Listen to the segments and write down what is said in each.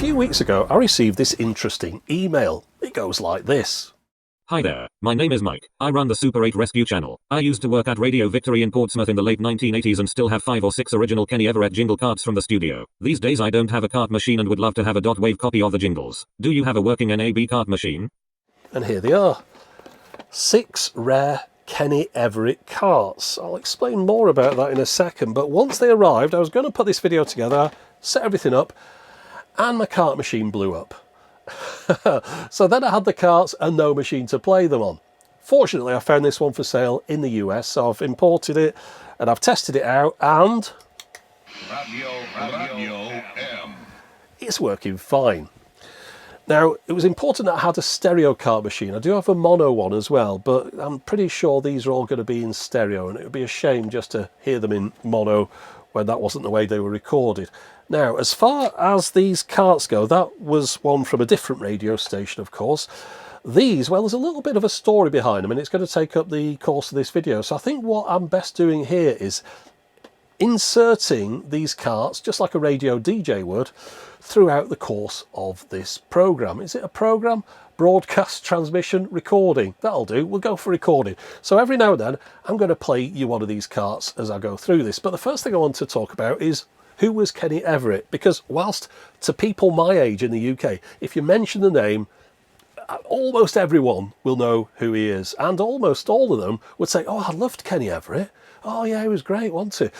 few weeks ago, I received this interesting email. It goes like this. Hi there, my name is Mike. I run the Super 8 Rescue channel. I used to work at Radio Victory in Portsmouth in the late 1980s and still have 5 or 6 original Kenny Everett jingle carts from the studio. These days I don't have a cart machine and would love to have a .wave copy of the jingles. Do you have a working NAB cart machine? And here they are. 6 rare Kenny Everett carts. I'll explain more about that in a second, but once they arrived, I was going to put this video together, set everything up, and my cart machine blew up. So then I had the carts and no machine to play them on. Fortunately, I found this one for sale in the US, so I've imported it and I've tested it out, and it's working fine. Now, it was important that I had a stereo cart machine. I do have a mono one as well, but I'm pretty sure these are all going to be in stereo, and it would be a shame just to hear them in mono when that wasn't the way they were recorded. Now, as far as these carts go, that was one from a different radio station, of course. These, well, there's a little bit of a story behind them, and it's going to take up the course of this video. So I think what I'm best doing here is inserting these carts, just like a radio DJ would, throughout the course of this program. Is it a program? Broadcast, transmission, recording. That'll do. We'll go for recording. So every now and then, I'm going to play you one of these carts as I go through this. But the first thing I want to talk about is, who was Kenny Everett? Because whilst to people my age in the UK, if you mention the name, almost everyone will know who he is. And almost all of them would say, oh, I loved Kenny Everett. Oh yeah, he was great, wasn't he?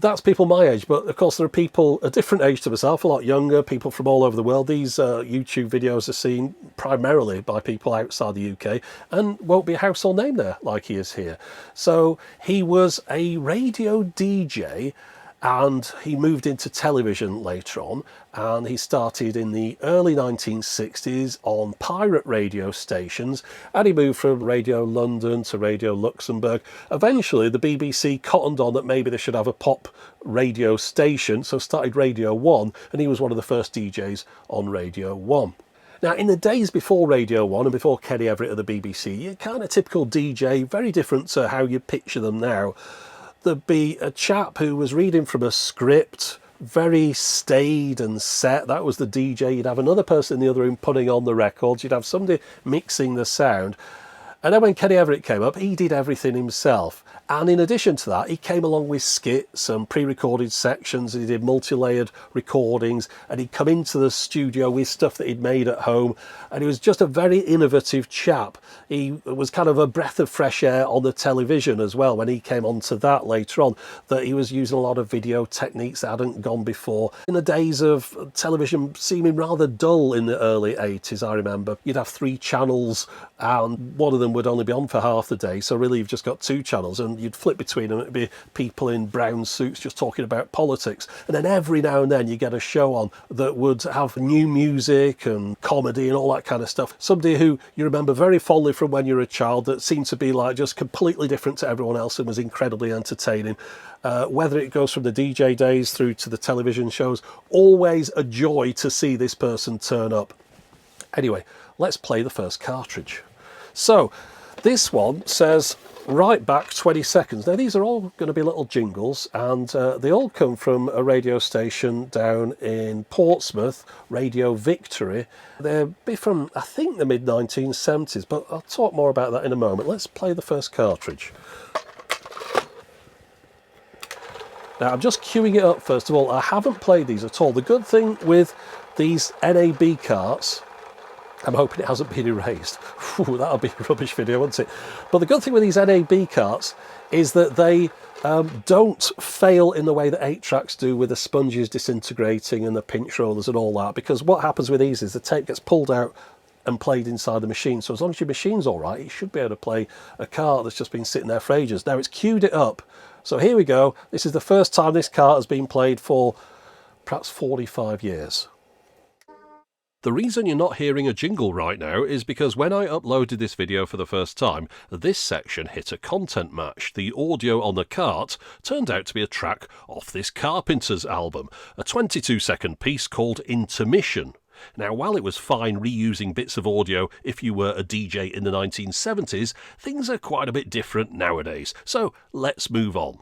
That's people my age, but of course there are people a different age to myself, a lot younger, people from all over the world. These YouTube videos are seen primarily by people outside the UK and won't be a household name there like he is here. So he was a radio DJ, and he moved into television later on, and he started in the early 1960s on pirate radio stations, and he moved from Radio London to Radio Luxembourg. Eventually the BBC cottoned on that maybe they should have a pop radio station, so started Radio 1, and he was one of the first DJs on Radio 1. Now, in the days before Radio 1 and before Kenny Everett of the BBC, you're kind of typical DJ, very different to how you picture them now. There'd be a chap who was reading from a script, very staid and set. That was the DJ. You'd have another person in the other room putting on the records. You'd have somebody mixing the sound. And then when Kenny Everett came up, he did everything himself. And in addition to that, he came along with skits and pre-recorded sections, and he did multi-layered recordings, and he'd come into the studio with stuff that he'd made at home, and he was just a very innovative chap. He was kind of a breath of fresh air on the television as well when he came onto that later on, that he was using a lot of video techniques that hadn't gone before. In the days of television seeming rather dull in the early 80s, I remember, you'd have 3 channels, and one of them would only be on for half the day, so really you've just got 2 channels, and you'd flip between them. It'd be people in brown suits just talking about politics, and then every now and then you get a show on that would have new music and comedy and all that kind of stuff. Somebody who you remember very fondly from when you were a child, that seemed to be like just completely different to everyone else and was incredibly entertaining. Whether it goes from the DJ days through to the television shows, always a joy to see this person turn up. Anyway, let's play the first cartridge. So this one says right back 20 seconds. Now these are all going to be little jingles, and they all come from a radio station down in Portsmouth, Radio Victory. They'll be from, I think, the mid-1970s, but I'll talk more about that in a moment. Let's play the first cartridge. Now I'm just queuing it up first of all. I haven't played these at all. The good thing with these NAB carts, I'm hoping it hasn't been erased. That'll be a rubbish video, wouldn't it? But the good thing with these NAB carts is that they don't fail in the way that 8-tracks do, with the sponges disintegrating and the pinch rollers and all that, because what happens with these is the tape gets pulled out and played inside the machine. So as long as your machine's all right, you should be able to play a cart that's just been sitting there for ages. Now it's queued it up. So here we go. This is the first time this cart has been played for perhaps 45 years. The reason you're not hearing a jingle right now is because when I uploaded this video for the first time, this section hit a content match. The audio on the cart turned out to be a track off this Carpenter's album, a 22-second piece called Intermission. Now, while it was fine reusing bits of audio if you were a DJ in the 1970s, things are quite a bit different nowadays. So let's move on.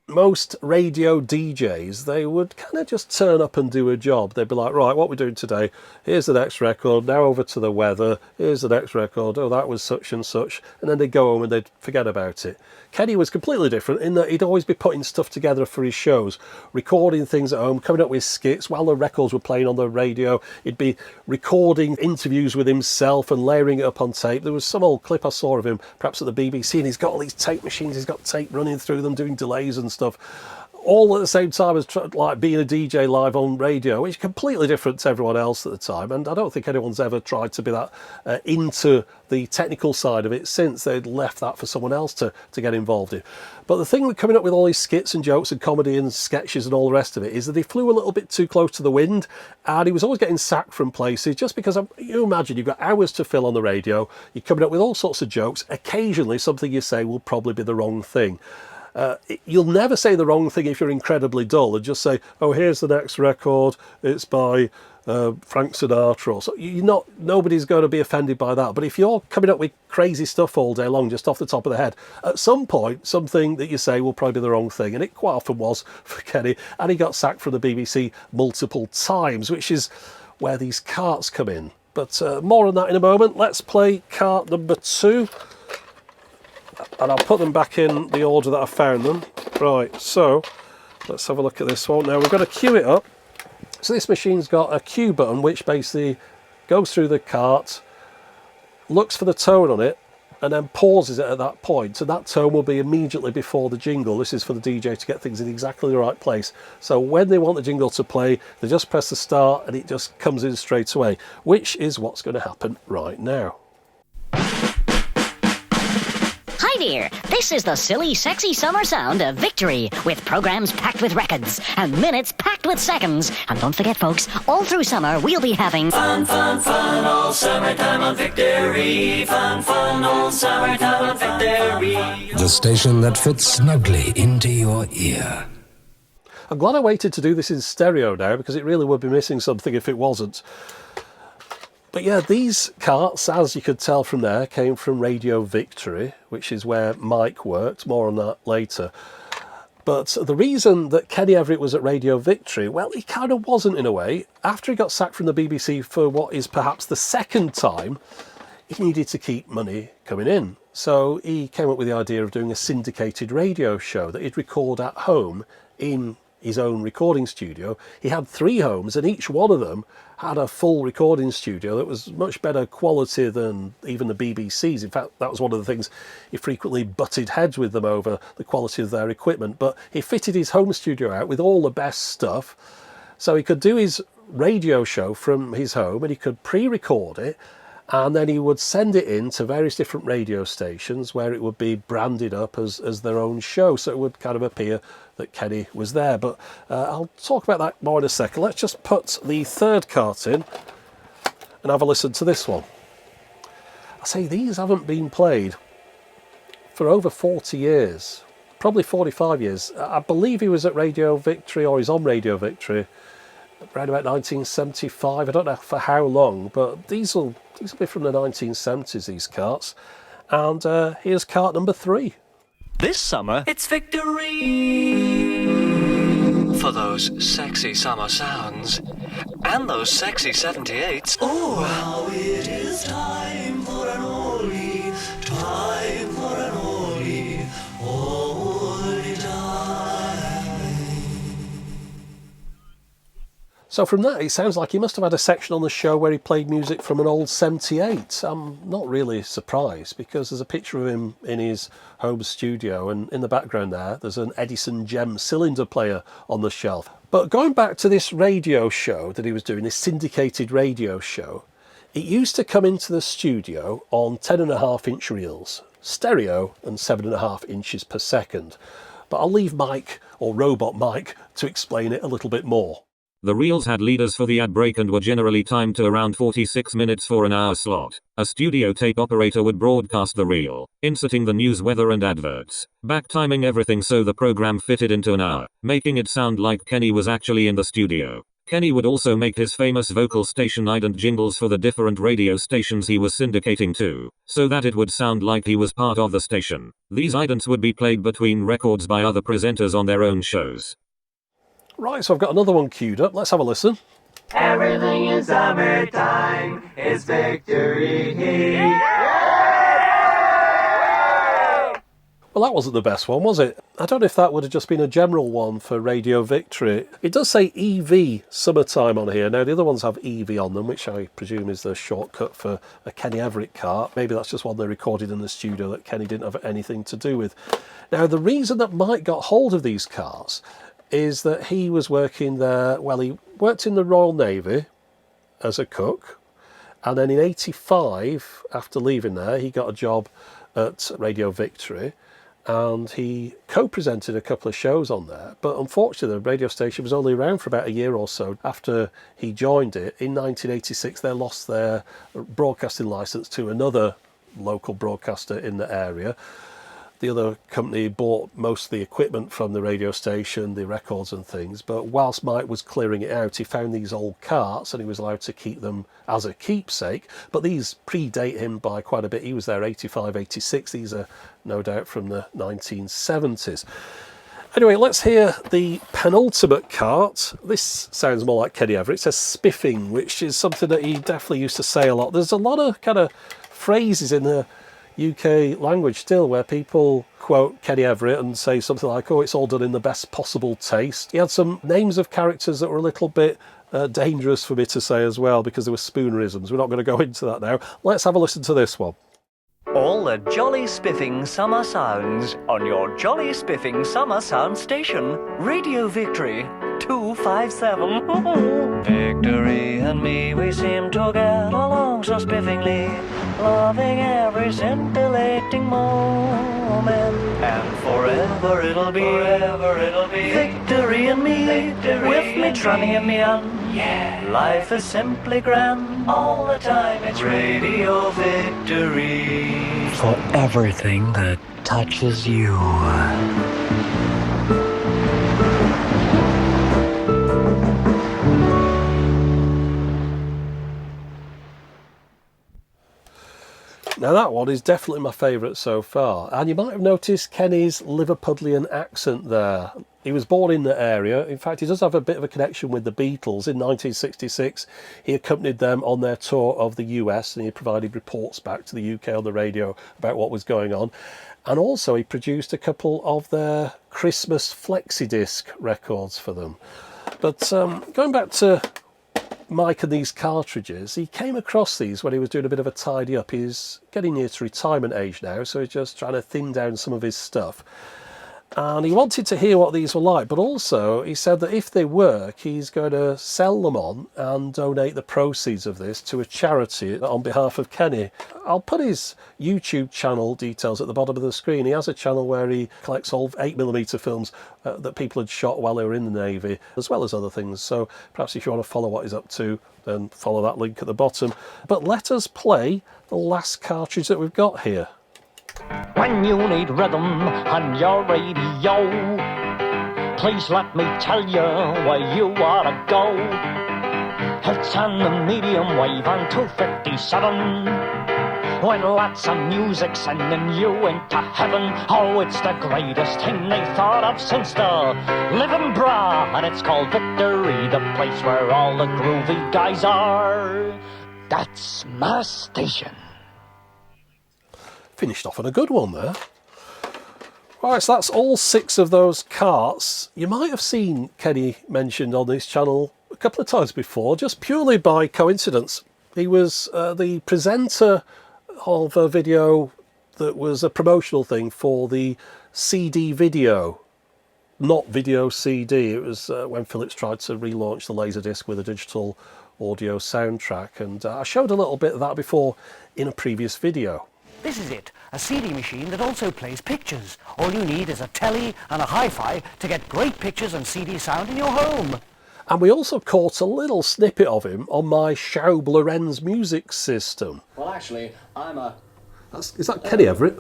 most radio DJs, they would kind of just turn up and do a job. They'd be like, right, what we're doing today, here's the next record, now over to the weather, here's the next record, oh, that was such and such, and then they'd go home and they'd forget about it. Kenny was completely different in that he'd always be putting stuff together for his shows, recording things at home, coming up with skits while the records were playing on the radio. He'd be recording interviews with himself and layering it up on tape. There was some old clip I saw of him, perhaps at the BBC, and he's got all these tape machines, he's got tape running through them, doing delays and stuff, all at the same time as like being a DJ live on radio, which is completely different to everyone else at the time. And I don't think anyone's ever tried to be that into the technical side of it since they'd left that for someone else to get involved in. But the thing with coming up with all these skits and jokes and comedy and sketches and all the rest of it is that he flew a little bit too close to the wind, and he was always getting sacked from places just because you imagine you've got hours to fill on the radio, you're coming up with all sorts of jokes, occasionally something you say will probably be the wrong thing. You'll never say the wrong thing if you're incredibly dull and just say, oh, here's the next record, it's by Frank Sinatra, or so. Nobody's going to be offended by that. But if you're coming up with crazy stuff all day long, just off the top of the head, at some point, something that you say will probably be the wrong thing. And it quite often was for Kenny. And he got sacked from the BBC multiple times, which is where these carts come in. But more on that in a moment. Let's play cart number 2. And I'll put them back in the order that I found them. Right, so let's have a look at this one. Now we're going to queue it up. So this machine's got a cue button which basically goes through the cart, looks for the tone on it, and then pauses it at that point. So that tone will be immediately before the jingle. This is for the DJ to get things in exactly the right place. So when they want the jingle to play, they just press the start and it just comes in straight away, which is what's going to happen right now. Hi dear, this is the silly, sexy summer sound of victory, with programs packed with records and minutes packed with seconds. And don't forget, folks, all through summer we'll be having fun, fun, fun all summertime on Victory. Fun, fun all summertime on Victory. The station that fits snugly into your ear. I'm glad I waited to do this in stereo now, because it really would be missing something if it wasn't. But yeah, these carts, as you could tell from there, came from Radio Victory, which is where Mike worked. More on that later. But the reason that Kenny Everett was at Radio Victory, well, he kind of wasn't in a way. After he got sacked from the BBC for what is perhaps the second time, he needed to keep money coming in. So he came up with the idea of doing a syndicated radio show that he'd record at home in his own recording studio. He had 3 homes, and each one of them had a full recording studio that was much better quality than even the BBC's. In fact, that was one of the things he frequently butted heads with them over, the quality of their equipment. But he fitted his home studio out with all the best stuff, so he could do his radio show from his home, and he could pre-record it, and then he would send it in to various different radio stations where it would be branded up as their own show, so it would kind of appear that Kenny was there. But I'll talk about that more in a second. Let's just put the third cart in and have a listen to this one. I say these haven't been played for over 40 years, probably 45 years. I believe he was at Radio Victory, or he's on Radio Victory, around about 1975. I don't know for how long, but these will be from the 1970s, these carts. And here's cart number 3. This summer, it's victory for those sexy summer sounds and those sexy 78s. Oh, how it is time for an oldie, time for an oldie, oldie time. So from that, it sounds like he must have had a section on the show where he played music from an old 78. I'm not really surprised, because there's a picture of him in his home studio, and in the background there's an Edison Gem cylinder player on the shelf. But going back to this radio show that he was doing, this syndicated radio show, it used to come into the studio on 10.5-inch reels, stereo, and 7.5 inches per second. But I'll leave Mike, or Robot Mike, to explain it a little bit more. The reels had leaders for the ad break and were generally timed to around 46 minutes for an hour slot. A studio tape operator would broadcast the reel, inserting the news, weather and adverts, back timing everything so the program fitted into an hour, making it sound like Kenny was actually in the studio. Kenny would also make his famous vocal station ident jingles for the different radio stations he was syndicating to, so that it would sound like he was part of the station. These idents would be played between records by other presenters on their own shows. Right, so I've got another one queued up. Let's have a listen. Everything in summertime is victory. Well, that wasn't the best one, was it? I don't know if that would have just been a general one for Radio Victory. It does say EV Summertime on here. Now, the other ones have EV on them, which I presume is the shortcut for a Kenny Everett car. Maybe that's just one they recorded in the studio that Kenny didn't have anything to do with. Now, the reason that Mike got hold of these cars is that he was working there, well, he worked in the Royal Navy as a cook, and then in '85, after leaving there, he got a job at Radio Victory, and he co-presented a couple of shows on there. But unfortunately, the radio station was only around for about a year or so after he joined it. In 1986, they lost their broadcasting licence to another local broadcaster in the area. The other company bought most of the equipment from the radio station, the records and things, but whilst Mike was clearing it out, he found these old carts and he was allowed to keep them as a keepsake, but these predate him by quite a bit. He was there 85, 86. These are no doubt from the 1970s. Anyway, let's hear the penultimate cart. This sounds more like Kenny Everett. It says spiffing, which is something that he definitely used to say a lot. There's a lot of kind of phrases in the UK language still where people quote Kenny Everett and say something like, oh, it's all done in the best possible taste. He had some names of characters that were a little bit dangerous for me to say as well because they were spoonerisms. We're not going to go into that now. Let's have a listen to this one. All the jolly spiffing summer sounds on your jolly spiffing summer sound station, Radio Victory 257. Victory and me, we seem to get along so spiffingly, loving every scintillating moment. And forever it'll be Victory and me, with me tranny and me on. Yeah, life is simply grand. All the time it's Radio Victory. For everything that touches you. Now that one is definitely my favourite so far, and you might have noticed Kenny's Liverpudlian accent there. He was born in the area. In fact, he does have a bit of a connection with the Beatles. In 1966, he accompanied them on their tour of the US, and he provided reports back to the UK on the radio about what was going on. And also he produced a couple of their Christmas flexi-disc records for them. But going back to Mike and these cartridges, he came across these when he was doing a bit of a tidy up. He's getting near to retirement age now, so he's just trying to thin down some of his stuff. And he wanted to hear what these were like, but also he said that if they work, he's going to sell them on and donate the proceeds of this to a charity on behalf of Kenny. I'll put his YouTube channel details at the bottom of the screen. He has a channel where he collects old 8mm films that people had shot while they were in the Navy, as well as other things. So perhaps if you want to follow what he's up to, then follow that link at the bottom. But let us play the last cartridge that we've got here. When you need rhythm on your radio, please let me tell you where you ought to go. It's on the medium wave on 257, when lots of music sending you into heaven. Oh, it's the greatest thing they thought of since the living bra, and it's called Victory, the place where all the groovy guys are. That's my station. Finished off on a good one there. Right, so that's all 6 of those carts. You might have seen Kenny mentioned on this channel a couple of times before, just purely by coincidence. He was the presenter of a video that was a promotional thing for the CD video, not video CD. It was when Philips tried to relaunch the Laserdisc with a digital audio soundtrack, and I showed a little bit of that before in a previous video. This is it, a CD machine that also plays pictures. All you need is a telly and a hi-fi to get great pictures and CD sound in your home. And we also caught a little snippet of him on my Schaub Lorenz music system. Well, actually, I'm a... Is that Kenny Everett?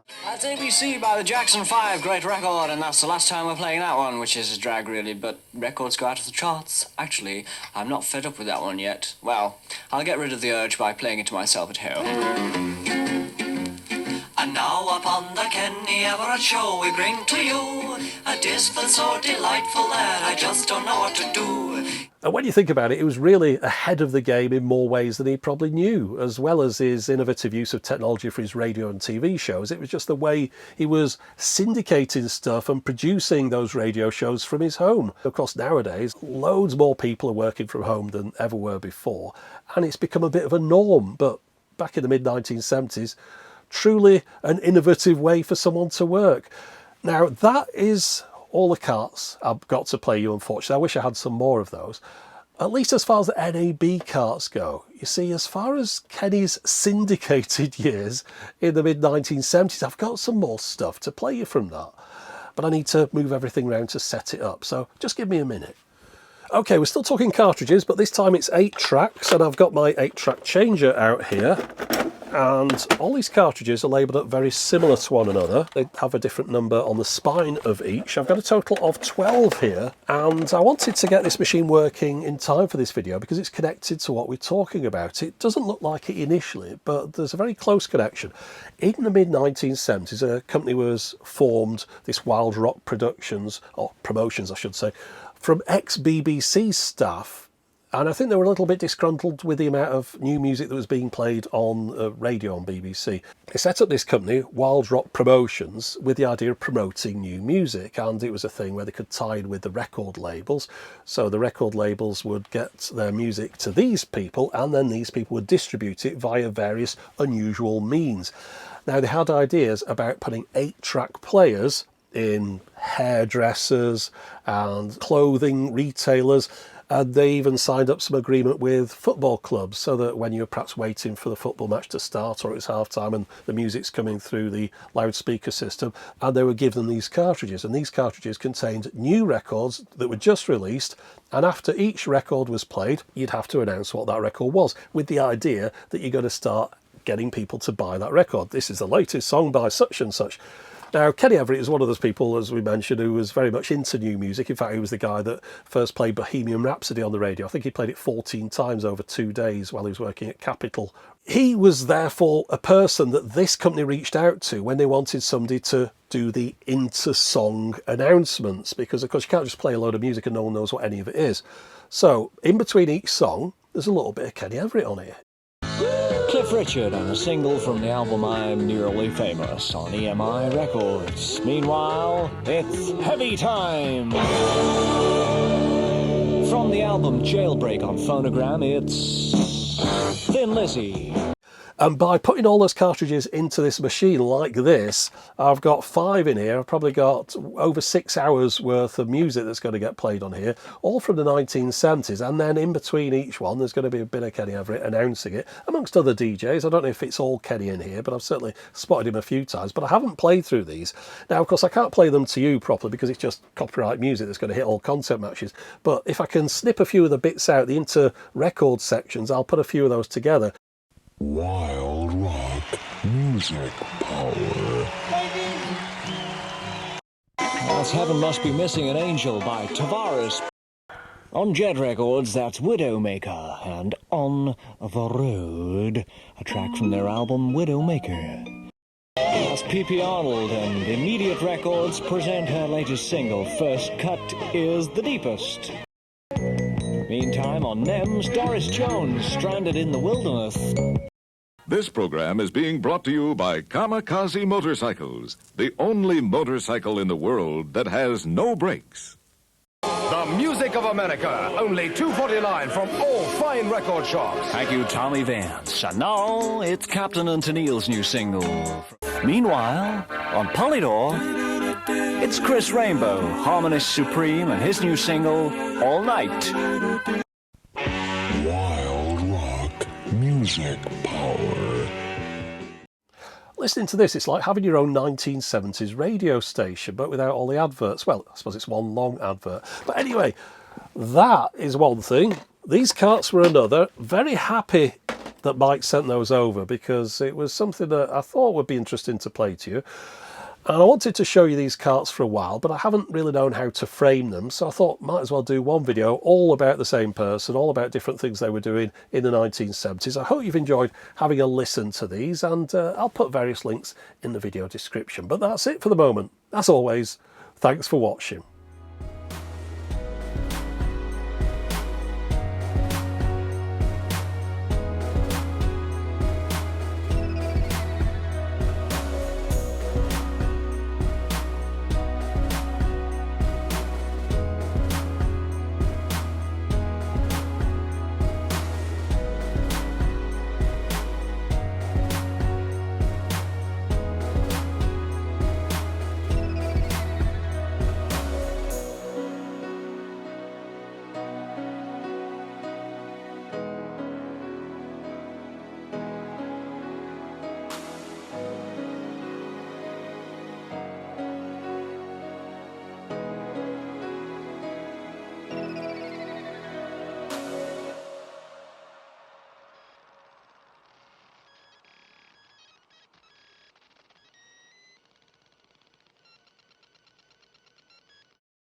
That's ABC by the Jackson 5, great record, and that's the last time we're playing that one, which is a drag really, but records go out of the charts. Actually, I'm not fed up with that one yet. Well, I'll get rid of the urge by playing it to myself at home. And now upon the Kenny Everett Show we bring to you a disc that's so delightful that I just don't know what to do. And when you think about it, it was really ahead of the game in more ways than he probably knew, as well as his innovative use of technology for his radio and TV shows. It was just the way he was syndicating stuff and producing those radio shows from his home. Of course, nowadays, loads more people are working from home than ever were before, and it's become a bit of a norm. But back in the mid-1970s, truly an innovative way for someone to work. Now, that is all the carts I've got to play you, unfortunately. I wish I had some more of those. At least as far as the NAB carts go. You see, as far as Kenny's syndicated years in the mid-1970s, I've got some more stuff to play you from that. But I need to move everything around to set it up, so just give me a minute. Okay, we're still talking cartridges, but this time it's 8 tracks, and I've got my 8-track changer out here. And all these cartridges are labelled up very similar to one another. They have a different number on the spine of each. I've got a total of 12 here, and I wanted to get this machine working in time for this video because it's connected to what we're talking about. It doesn't look like it initially, but there's a very close connection. In the mid-1970s, a company was formed, this Wilde Rock Productions, or Promotions I should say, from ex-BBC staff. And I think they were a little bit disgruntled with the amount of new music that was being played on radio on BBC. They set up this company, Wilde Rock Promotions, with the idea of promoting new music. And it was a thing where they could tie in with the record labels. So the record labels would get their music to these people, and then these people would distribute it via various unusual means. Now, they had ideas about putting 8-track players in hairdressers and clothing retailers. And they even signed up some agreement with football clubs so that when you're perhaps waiting for the football match to start or it's half-time and the music's coming through the loudspeaker system, and they would give them these cartridges. And these cartridges contained new records that were just released, and after each record was played, you'd have to announce what that record was, with the idea that you're going to start getting people to buy that record. This is the latest song by such and such. Now, Kenny Everett is one of those people, as we mentioned, who was very much into new music. In fact, he was the guy that first played Bohemian Rhapsody on the radio. I think he played it 14 times over 2 days while he was working at Capitol. He was therefore a person that this company reached out to when they wanted somebody to do the inter-song announcements, because, of course, you can't just play a load of music and no one knows what any of it is. So, in between each song, there's a little bit of Kenny Everett on here. Cliff Richard and a single from the album I'm Nearly Famous on EMI Records. Meanwhile, it's Heavy Time! From the album Jailbreak on Phonogram, it's Thin Lizzy. And by putting all those cartridges into this machine like this, I've got 5 in here. I've probably got over 6 hours worth of music that's going to get played on here, all from the 1970s. And then in between each one, there's going to be a bit of Kenny Everett announcing it, amongst other DJs. I don't know if it's all Kenny in here, but I've certainly spotted him a few times. But I haven't played through these. Now, of course, I can't play them to you properly because it's just copyright music that's going to hit all content matches. But if I can snip a few of the bits out, the inter-record sections, I'll put a few of those together. Wild Rock Music Power. That's Heaven Must Be Missing an Angel by Tavares. On Jet Records, that's Widowmaker, and On the Road, a track from their album Widowmaker. That's P.P. Arnold, and Immediate Records present her latest single, First Cut is the Deepest. Meantime, on NEMS, Doris Jones, Stranded in the Wilderness. This program is being brought to you by Kamikaze Motorcycles, the only motorcycle in the world that has no brakes. The music of America, only $2.49 from all fine record shops. Thank you, Tommy Vance. And now, it's Captain and Tennille's new single. Meanwhile, on Polydor, it's Chris Rainbow, Harmonist Supreme, and his new single, All Night. Wild Rock Music Power. Listening to this, it's like having your own 1970s radio station, but without all the adverts. Well, I suppose it's one long advert. But anyway, that is one thing. These carts were another. Very happy that Mike sent those over, because it was something that I thought would be interesting to play to you. And I wanted to show you these carts for a while, but I haven't really known how to frame them, so I thought might as well do one video all about the same person, all about different things they were doing in the 1970s. I hope you've enjoyed having a listen to these, and I'll put various links in the video description. But that's it for the moment. As always, thanks for watching.